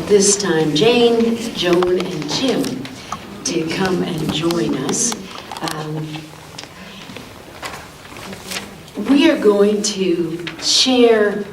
at this time Jane, Joan, and Jim to come and join us. We are going to share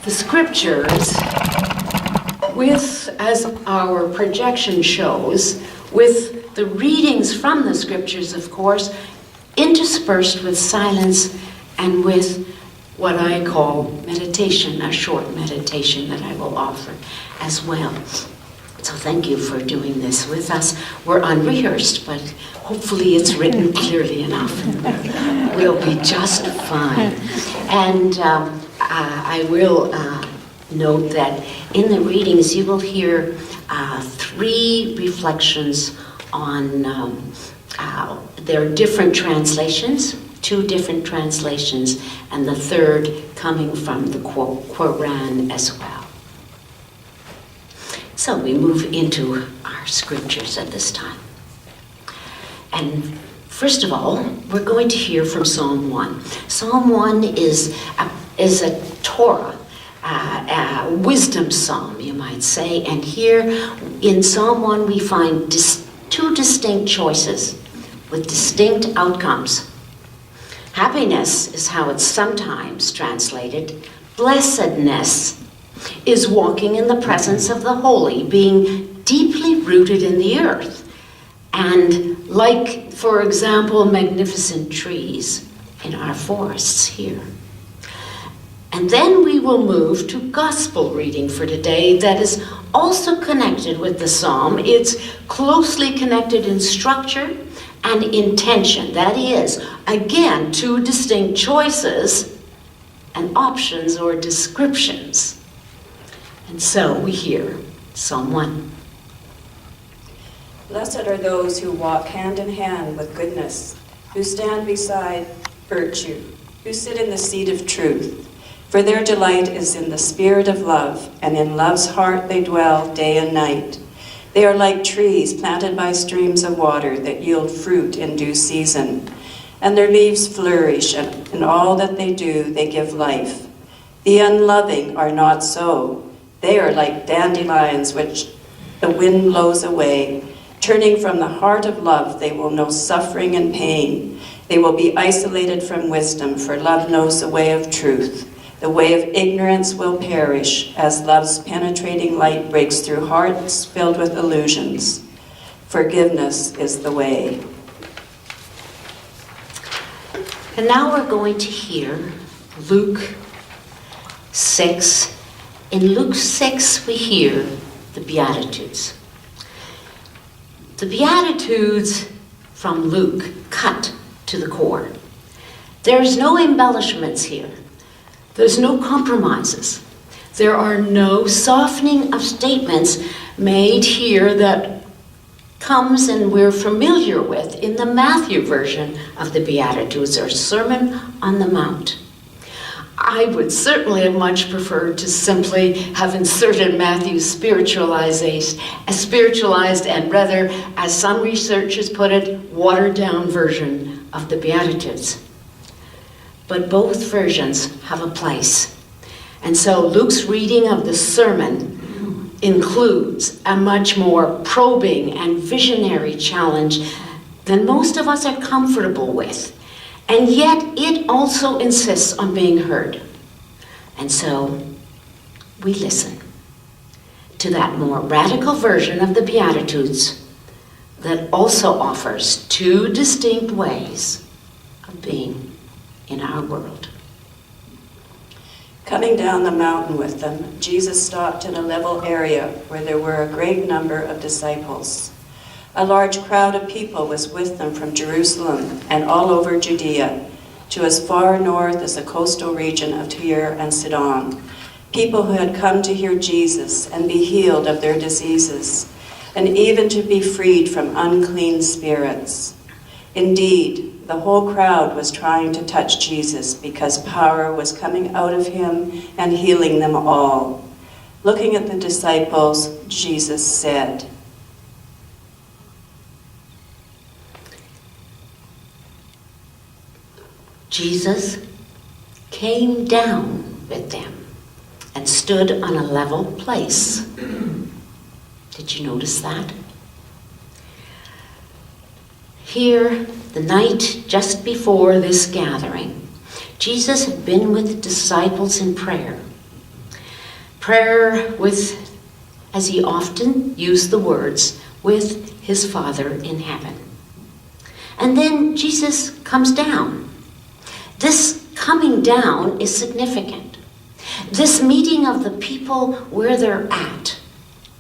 the scriptures with, as our projection shows, with the readings from the scriptures, of course, interspersed with silence and with what I call meditation, a short meditation that I will offer as well. So thank you for doing this with us. We're unrehearsed, but hopefully it's written clearly enough and we'll be just fine. And I will note that in the readings you will hear 3 reflections on their different translations, 2 different translations, and the 3rd coming from the Quran as well. So we move into our scriptures at this time. And first of all, we're going to hear from Psalm 1. Psalm 1 is a Torah, a wisdom psalm, you might say. And here in Psalm 1, we find 2 distinct choices with distinct outcomes. Happiness is how it's sometimes translated. Blessedness is walking in the presence of the holy, being deeply rooted in the earth. And like, for example, magnificent trees in our forests here. And then we will move to gospel reading for today that is also connected with the psalm. It's closely connected in structure and intention. That is, again, 2 distinct choices and options or descriptions. And so we hear Psalm 1. Blessed are those who walk hand in hand with goodness, who stand beside virtue, who sit in the seat of truth. For their delight is in the spirit of love, and in love's heart they dwell day and night. They are like trees planted by streams of water that yield fruit in due season, and their leaves flourish, and in all that they do they give life. The unloving are not so. They are like dandelions which the wind blows away. Turning from the heart of love, they will know suffering and pain. They will be isolated from wisdom, for love knows the way of truth. The way of ignorance will perish, as love's penetrating light breaks through hearts filled with illusions. Forgiveness is the way. And now we're going to hear Luke 6. In Luke 6, we hear the Beatitudes. The Beatitudes from Luke cut to the core. There's no embellishments here. There's no compromises. There are no softening of statements made here that comes and we're familiar with in the Matthew version of the Beatitudes or Sermon on the Mount. I would certainly have much preferred to simply have inserted Matthew's spiritualized and rather, as some researchers put it, watered down version of the Beatitudes. But both versions have a place. And so Luke's reading of the sermon includes a much more probing and visionary challenge than most of us are comfortable with. And yet it also insists on being heard. And so we listen to that more radical version of the Beatitudes that also offers 2 distinct ways of being in our world. Coming down the mountain with them, Jesus stopped in a level area where there were a great number of disciples. A large crowd of people was with them from Jerusalem and all over Judea, to as far north as the coastal region of Tyre and Sidon. People who had come to hear Jesus and be healed of their diseases, and even to be freed from unclean spirits. Indeed, the whole crowd was trying to touch Jesus because power was coming out of him and healing them all. Looking at the disciples, Jesus said, Jesus came down with them and stood on a level place Did you notice that? Here, the night just before this gathering, Jesus had been with the disciples in prayer. Prayer with, as he often used the words, with his Father in heaven. And then Jesus comes down. This coming down is significant. This meeting of the people where they're at,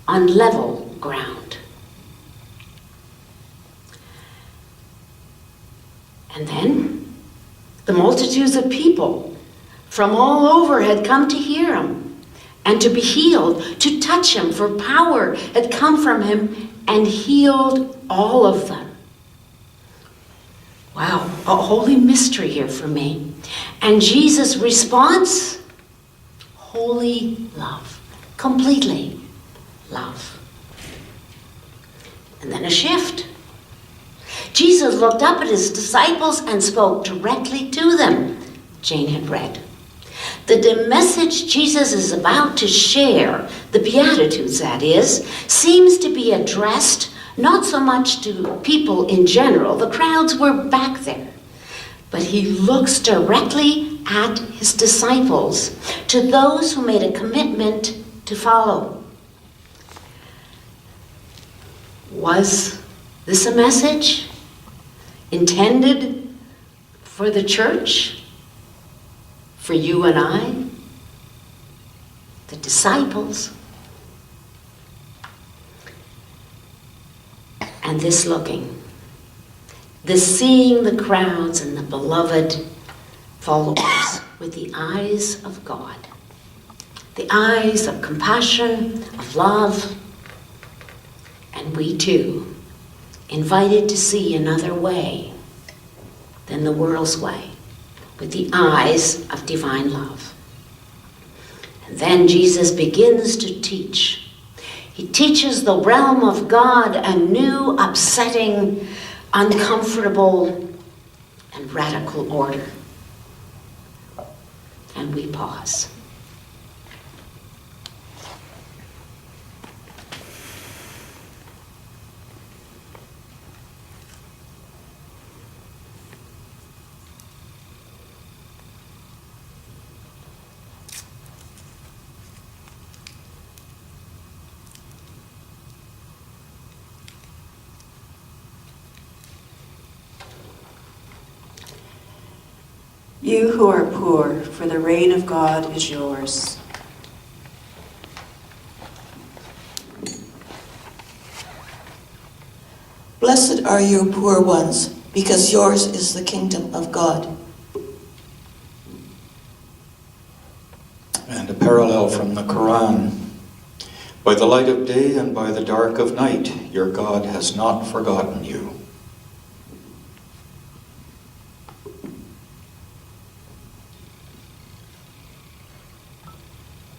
on level ground. And then the multitudes of people from all over had come to hear him and to be healed, to touch him, for power had come from him and healed all of them. Wow, a holy mystery here for me. And Jesus' response, holy love, completely love. And then a shift. Jesus looked up at his disciples and spoke directly to them. Jane had read. The message Jesus is about to share, the Beatitudes that is, seems to be addressed not so much to people in general, the crowds were back there, but he looks directly at his disciples, to those who made a commitment to follow. Was this a message intended for the church? For you and I? The disciples? And this looking, this seeing the crowds and the beloved followers with the eyes of God, the eyes of compassion, of love, and we too, invited to see another way than the world's way, with the eyes of divine love. And then Jesus begins to teach. He teaches the realm of God a new, upsetting, uncomfortable, and radical order. And we pause. You who are poor, for the reign of God is yours. Blessed are you poor ones, because yours is the kingdom of God. And a parallel from the Quran. By the light of day and by the dark of night, your God has not forgotten you.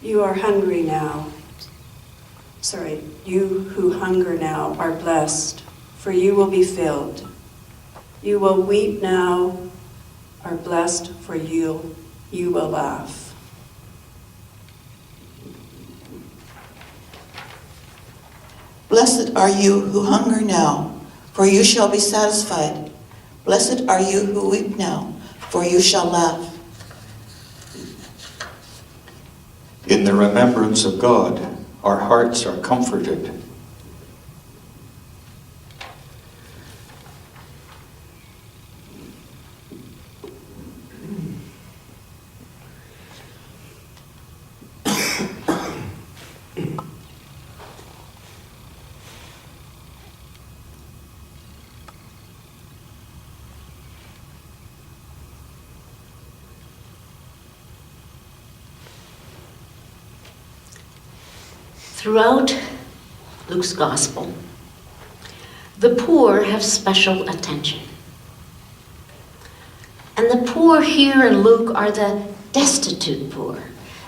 You are hungry now. You who hunger now are blessed, for you will be filled. You will weep now, are blessed, for you will laugh. Blessed are you who hunger now, for you shall be satisfied. Blessed are you who weep now, for you shall laugh. In the remembrance of God, our hearts are comforted. Throughout Luke's Gospel, the poor have special attention. And the poor here in Luke are the destitute poor,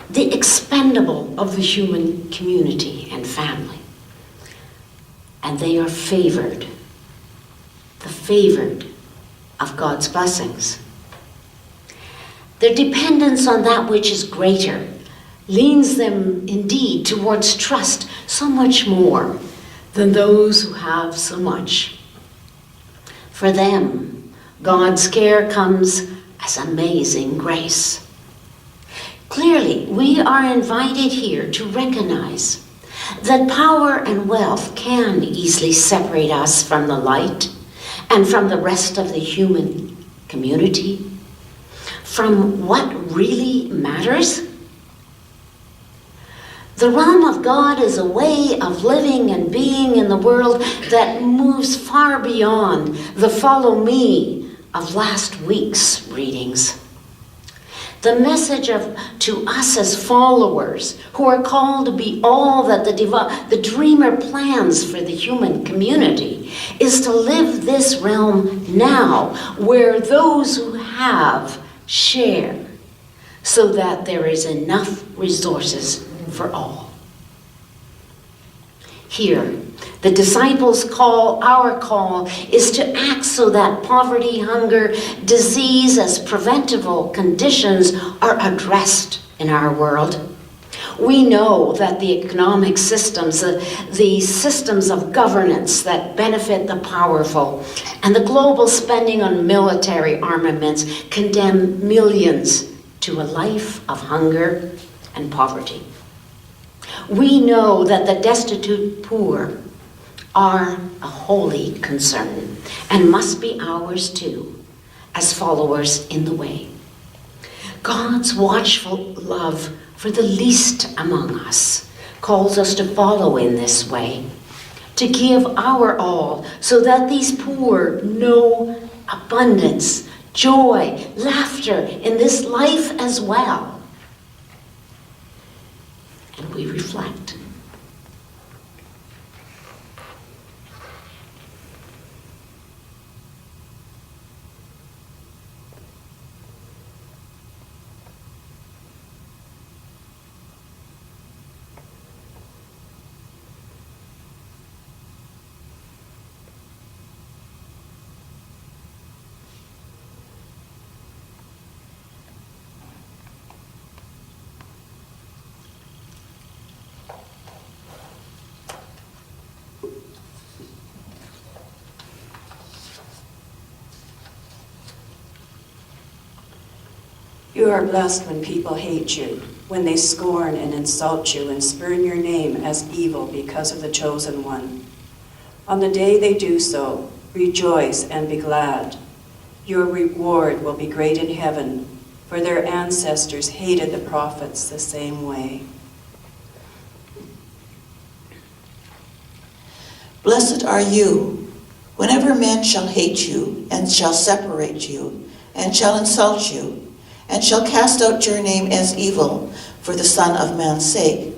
the expendable of the human community and family. And they are favored, the favored of God's blessings. Their dependence on that which is greater leans them indeed towards trust so much more than those who have so much. For them, God's care comes as amazing grace. Clearly, we are invited here to recognize that power and wealth can easily separate us from the light and from the rest of the human community, from what really matters. The realm of God is a way of living and being in the world that moves far beyond the follow me of last week's readings. The message to us as followers who are called to be all that the dreamer plans for the human community is to live this realm now where those who have share so that there is enough resources for all. Here, the disciples' call, our call, is to act so that poverty, hunger, disease as preventable conditions are addressed in our world. We know that the economic systems, the systems of governance that benefit the powerful, and the global spending on military armaments condemn millions to a life of hunger and poverty. We know that the destitute poor are a holy concern and must be ours too, as followers in the way. God's watchful love for the least among us calls us to follow in this way, to give our all so that these poor know abundance, joy, laughter in this life as well. And we reflect. You are blessed when people hate you, when they scorn and insult you and spurn your name as evil because of the chosen one. On the day they do so, rejoice and be glad. Your reward will be great in heaven, for their ancestors hated the prophets the same way. Blessed are you, whenever men shall hate you, and shall separate you, and shall insult you, and shall cast out your name as evil for the Son of Man's sake.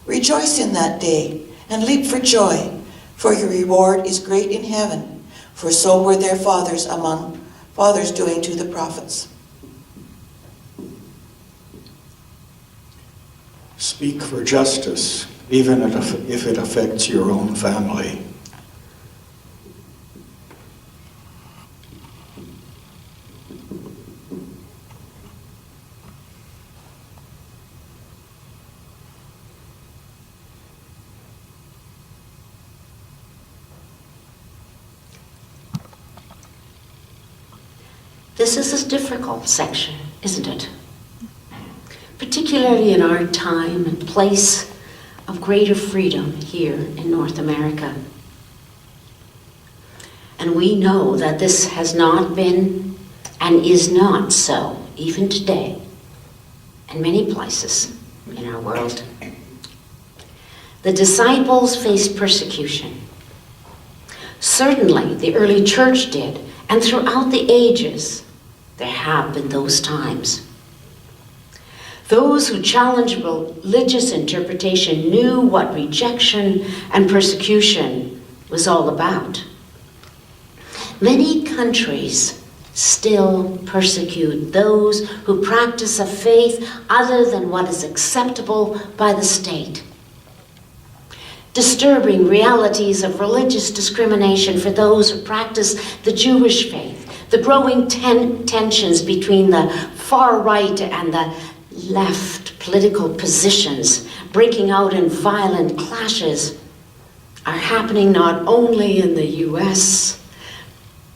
Rejoice in that day, and leap for joy, for your reward is great in heaven, for so were their fathers among fathers doing to the prophets. Speak for justice, even if it affects your own family. This is a difficult section, isn't it? Particularly in our time and place of greater freedom here in North America. And we know that this has not been and is not so, even today, in many places in our world. The disciples faced persecution. Certainly the early church did, and throughout the ages, there have been those times. Those who challenged religious interpretation knew what rejection and persecution was all about. Many countries still persecute those who practice a faith other than what is acceptable by the state. Disturbing realities of religious discrimination for those who practice the Jewish faith, the growing tensions between the far right and the left political positions, breaking out in violent clashes, are happening not only in the US,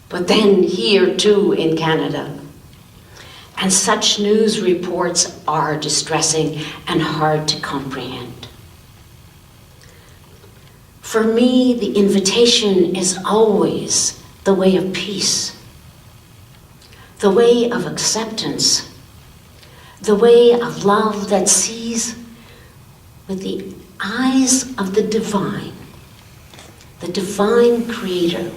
but then here too in Canada. And such news reports are distressing and hard to comprehend. For me, the invitation is always the way of peace, the way of acceptance, the way of love that sees with the eyes of the divine creator.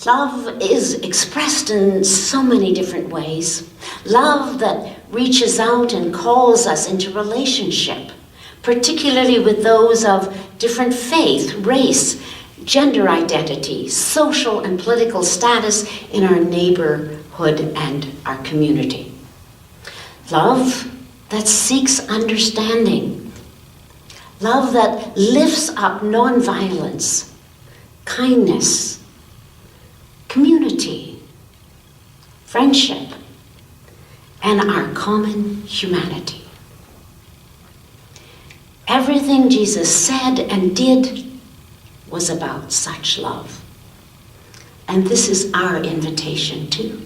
Love is expressed in so many different ways. Love that reaches out and calls us into relationship, particularly with those of different faith, race, gender identity, social and political status in our neighborhood and our community. Love that seeks understanding. Love that lifts up nonviolence, kindness, community, friendship, and our common humanity. Everything Jesus said and did was about such love. And this is our invitation too.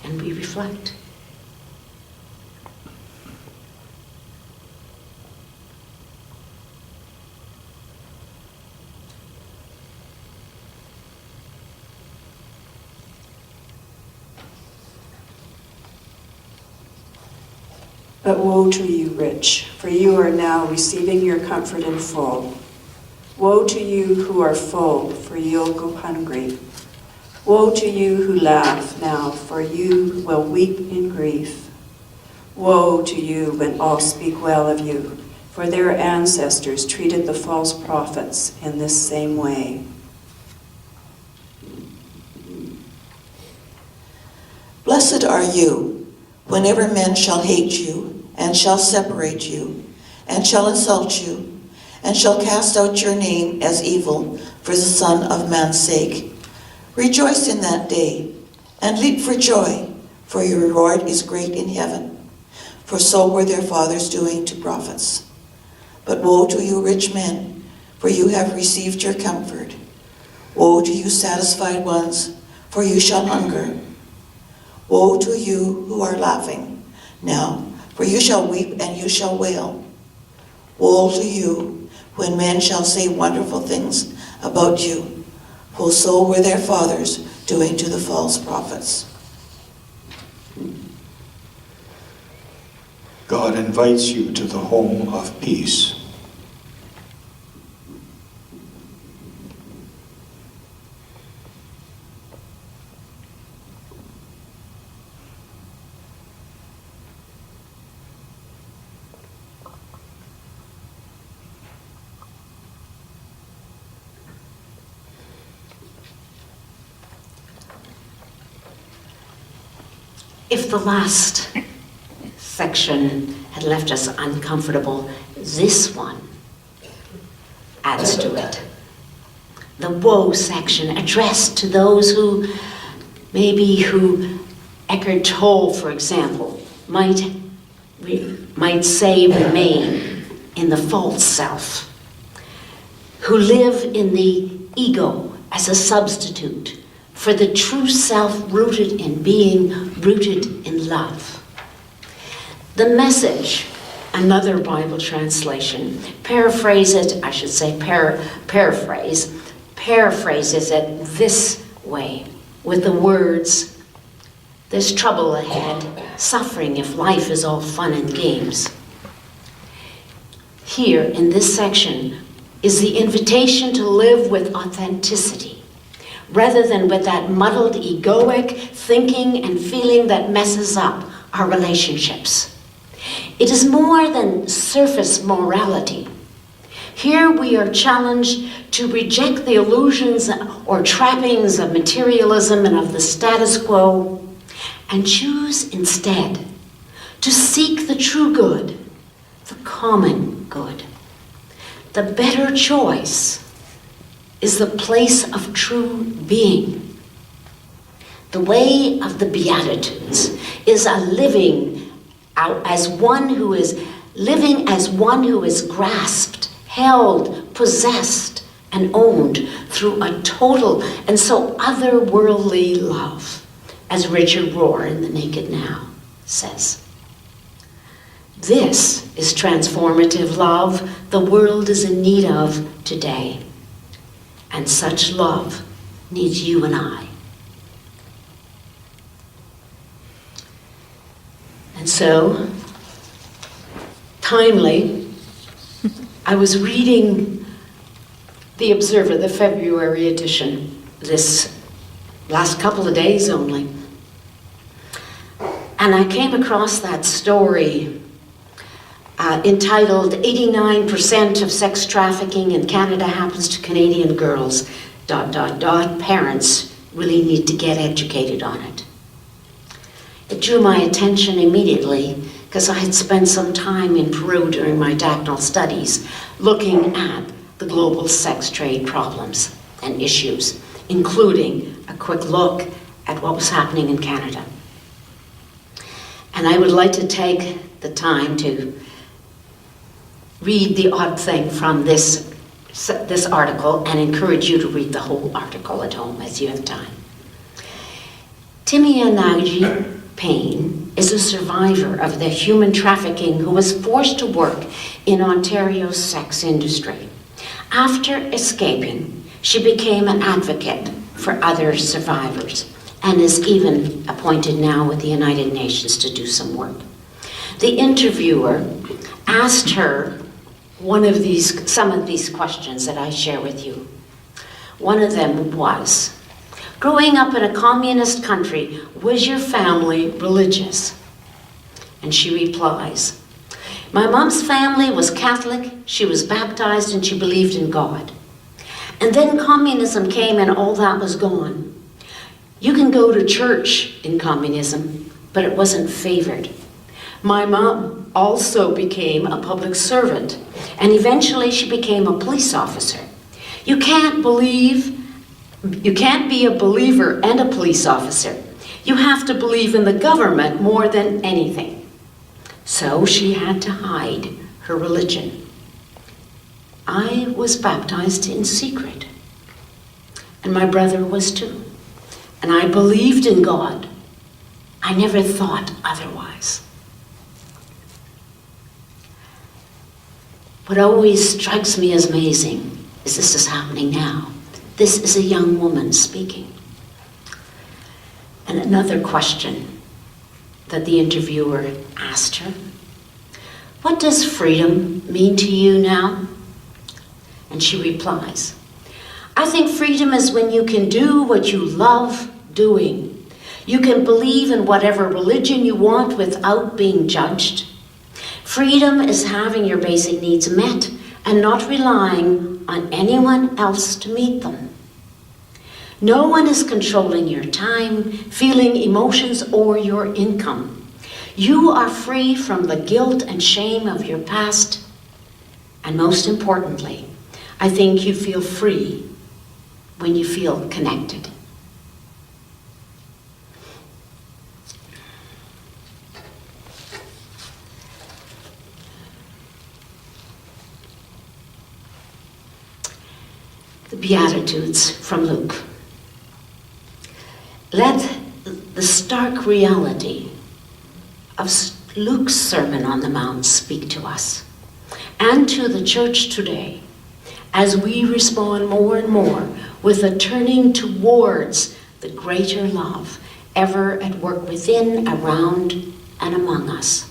And we reflect. But woe to you, rich, for you are now receiving your comfort in full. Woe to you who are full, for you'll go hungry. Woe to you who laugh now, for you will weep in grief. Woe to you when all speak well of you, for their ancestors treated the false prophets in this same way. Blessed are you, whenever men shall hate you, and shall separate you, and shall insult you, and shall cast out your name as evil for the Son of Man's sake. Rejoice in that day, and leap for joy, for your reward is great in heaven. For so were their fathers doing to prophets. But woe to you, rich men, for you have received your comfort. Woe to you, satisfied ones, for you shall hunger. Woe to you who are laughing now, for you shall weep and you shall wail. Woe to you when men shall say wonderful things about you, for so were their fathers doing to the false prophets. God invites you to the home of peace. If the last section had left us uncomfortable, this one adds to it. The woe section addressed to those who Eckhart Tolle, for example, might say remain in the false self, who live in the ego as a substitute for the true self rooted in being rooted in love. The Message, another Bible translation, paraphrases it this way with the words, "There's trouble ahead, suffering if life is all fun and games." Here in this section is the invitation to live with authenticity, rather than with that muddled egoic thinking and feeling that messes up our relationships. It is more than surface morality. Here we are challenged to reject the illusions or trappings of materialism and of the status quo, and choose instead to seek the true good, the common good. The better choice is the place of true being. The way of the Beatitudes is a living as one who is living as one who is grasped, held, possessed, and owned through a total and so otherworldly love, as Richard Rohr in The Naked Now says. This is transformative love the world is in need of today. And such love needs you and I. And so, timely, I was reading The Observer, the February edition, this last couple of days only. And I came across that story entitled 89% of sex trafficking in Canada happens to Canadian girls, ... Parents really need to get educated on it. It drew my attention immediately because I had spent some time in Peru during my doctoral studies looking at the global sex trade problems and issues, including a quick look at what was happening in Canada. And I would like to take the time to read the odd thing from this article and encourage you to read the whole article at home as you have time. Timianaji Payne is a survivor of the human trafficking who was forced to work in Ontario's sex industry. After escaping, she became an advocate for other survivors and is even appointed now with the United Nations to do some work. The interviewer asked her some of these questions that I share with you. One of them was, growing up in a communist country, was your family religious? And she replies, my mom's family was Catholic, she was baptized, and she believed in God. And then communism came and all that was gone. You can go to church in communism, but it wasn't favored. My mom also became a public servant, and eventually she became a police officer. You can't be a believer and a police officer. You have to believe in the government more than anything. So she had to hide her religion. I was baptized in secret, and my brother was too. And I believed in God. I never thought otherwise. What always strikes me as amazing is this is happening now. This is a young woman speaking. And another question that the interviewer asked her, what does freedom mean to you now? And she replies, I think freedom is when you can do what you love doing. You can believe in whatever religion you want without being judged. Freedom is having your basic needs met and not relying on anyone else to meet them. No one is controlling your time, feeling, emotions, or your income. You are free from the guilt and shame of your past. And most importantly, I think you feel free when you feel connected. The Beatitudes from Luke. Let the stark reality of Luke's Sermon on the Mount speak to us and to the church today as we respond more and more with a turning towards the greater love ever at work within, around, and among us.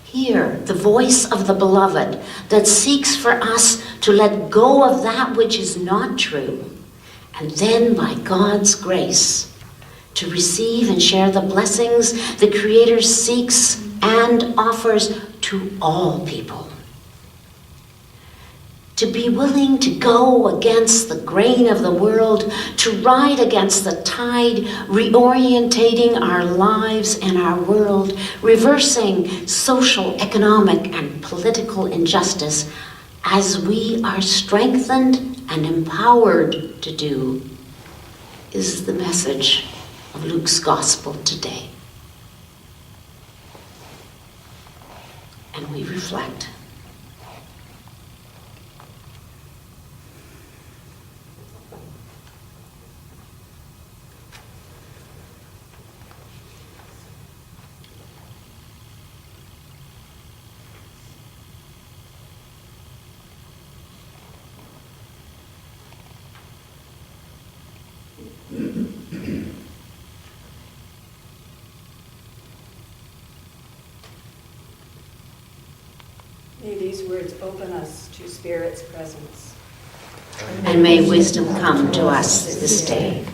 Hear the voice of the beloved that seeks for us to let go of that which is not true, and then by God's grace to receive and share the blessings the Creator seeks and offers to all people. To be willing to go against the grain of the world, to ride against the tide, reorientating our lives and our world, reversing social, economic, and political injustice as we are strengthened and empowered to do, is the message of Luke's gospel today. and we reflect. May these words open us to Spirit's presence. And may wisdom come to us this day.